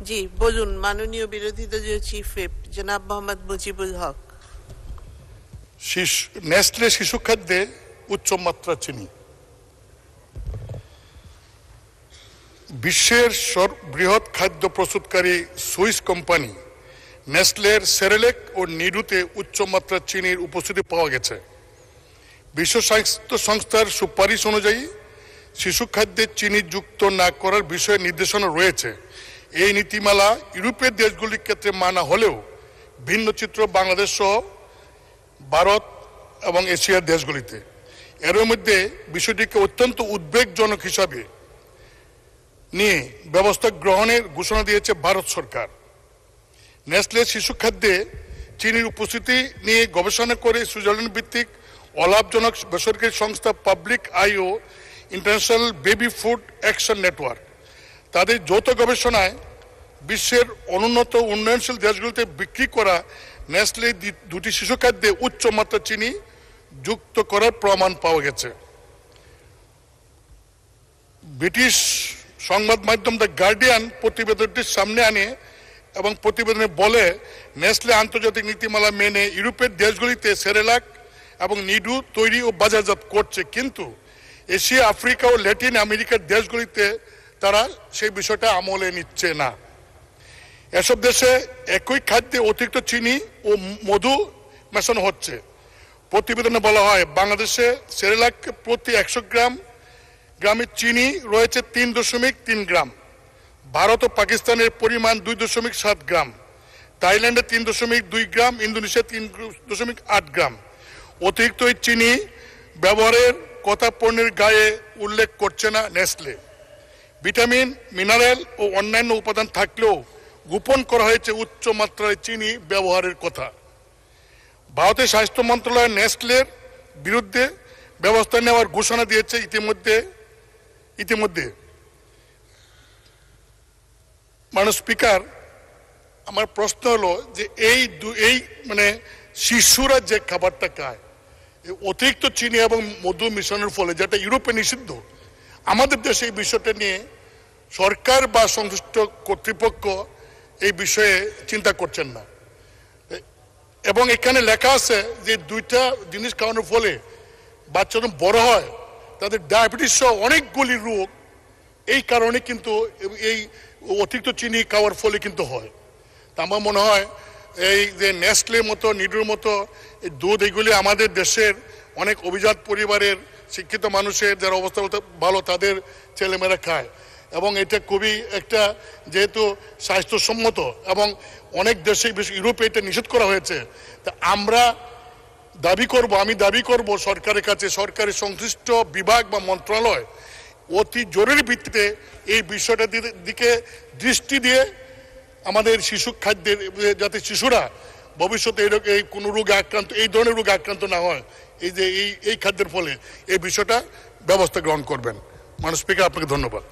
জি বলুন, মাননীয় বিরোধী দলীয় চিফ হুইপ জনাব মোহাম্মদ মুজিবুল হক। নেসলে শিশু খাদ্যে উচ্চ মাত্রা চিনি। বিশ্বের বৃহৎ খাদ্য প্রস্তুতকারী সুইস কোম্পানি নেসলের সেরেলেক ও নিডুতে উচ্চমাত্রা চিনির উপস্থিতি পাওয়া গেছে। বিশ্ব স্বাস্থ্য সংস্থার সুপারিশ অনুযায়ী শিশু খাদ্যে চিনি যুক্ত না করার বিষয়ে নির্দেশনা রয়েছে। এই নীতিমালা ইউরোপের দেশগুলির ক্ষেত্রে মানা হলেও ভিন্ন চিত্র বাংলাদেশ সহ ভারত এবং এশিয়ার দেশগুলিতে। এর মধ্যে বিষয়টিকে অত্যন্ত উদ্বেগজনক হিসাবে নিয়ে ব্যবস্থা গ্রহণের ঘোষণা দিয়েছে ভারত সরকার। নেসলে শিশু খাদ্যে চিনির উপস্থিতি নিয়ে গবেষণা করে সুইজারল্যান্ড ভিত্তিক অলাভজনক বেসরকারি সংস্থা পাবলিক আইও international baby food action network তাদের যৌথ গবেষণায় বিশ্বের অনুন্নত উন্নয়নশীল দেশগুলিতে বিক্রি করা নেসলে দুটি শিশু খাদ্যে উচ্চ মাত্রা চিনি যুক্ত করার প্রমাণ পাওয়া গেছে। ব্রিটিশ সংবাদ মাধ্যম দ্য গার্ডিয়ান প্রতিবেদনটির সামনে আনে এবং প্রতিবেদনে বলে, নেসলে আন্তর্জাতিক নীতিমালা মেনে ইউরোপের দেশগুলিতে সেরেলাক এবং নিডু তৈরি ও বাজারজাত করছে, কিন্তু এশিয়া, আফ্রিকা ও ল্যাটিন আমেরিকার দেশগুলিতে তারা সেই বিষয়টা আমলে নিচ্ছে না। এসব দেশে একই খাদ্যে অতিরিক্ত চিনি ও মধু মেশানো হচ্ছে। প্রতিবেদনে বলা হয়, বাংলাদেশে সেরেলাক প্রতি 100 গ্রামে চিনি রয়েছে 3.3 গ্রাম, ভারত ও পাকিস্তানের পরিমাণ 2.7 গ্রাম, থাইল্যান্ডে 3.2 গ্রাম, ইন্দোনেশিয়া 3.8 গ্রাম। অতিরিক্ত এই চিনি ব্যবহারের কথা পণ্যের গায়ে উল্লেখ করছে না নেসলে। ভিটামিন, মিনারেল ও অন্যান্য উপাদান থাকলেও গোপন করা হয়েছে উচ্চ মাত্রায় চিনি ব্যবহারের কথা। ভারতের স্বাস্থ্য মন্ত্রণালয় নেসলের বিরুদ্ধে ব্যবস্থা নেওয়ার ঘোষণা দিয়েছে ইতিমধ্যে। মাননীয় স্পিকার, আমার প্রশ্ন হলো যে এই মানে শিশুরা যে খাবারটা খায় অতিরিক্ত চিনি এবং মধু মিশনের ফলে, যেটা ইউরোপে নিষিদ্ধ, আমাদের দেশে এই বিষয়টা নিয়ে সরকার বা সংশ্লিষ্ট কর্তৃপক্ষ এই বিষয়ে চিন্তা করছেন না। এবং এখানে লেখা আছে যে দুইটা জিনিস খাওয়ানোর ফলে বাচ্চা যখন বড় হয় তাদের ডায়াবেটিস সহ অনেকগুলি রোগ এই কারণে কিন্তু এই অতিরিক্ত চিনি খাওয়ার ফলে কিন্তু হয়। তা আমার মনে হয় এই যে নেসলের মতো, নিডুর মতো এই দুধ, এগুলি আমাদের দেশের অনেক অভিজাত পরিবারের শিক্ষিত মানুষের যারা অবস্থা ভালো তাদের ছেলেমেয়েরা খায়, এবং এটা খুবই একটা যেহেতু স্বাস্থ্যসম্মত এবং অনেক দেশে, ইউরোপে এটা নিষেধ করা হয়েছে। তা আমি দাবি করব সরকারের কাছে, সরকারের সংশ্লিষ্ট বিভাগ বা মন্ত্রণালয় অতি জরুরি ভিত্তিতে এই বিষয়টার দিকে দৃষ্টি দিয়ে আমাদের শিশু খাদ্যের, যাতে শিশুরা ভবিষ্যতে এই কোনো রোগে আক্রান্ত, এই ধরনের রোগে আক্রান্ত না হয়, এই যে এই খাদ্যের ফলে এই বিষয়টা ব্যবস্থা গ্রহণ করবেন। মাননীয় স্পিকার, আপনাকে ধন্যবাদ।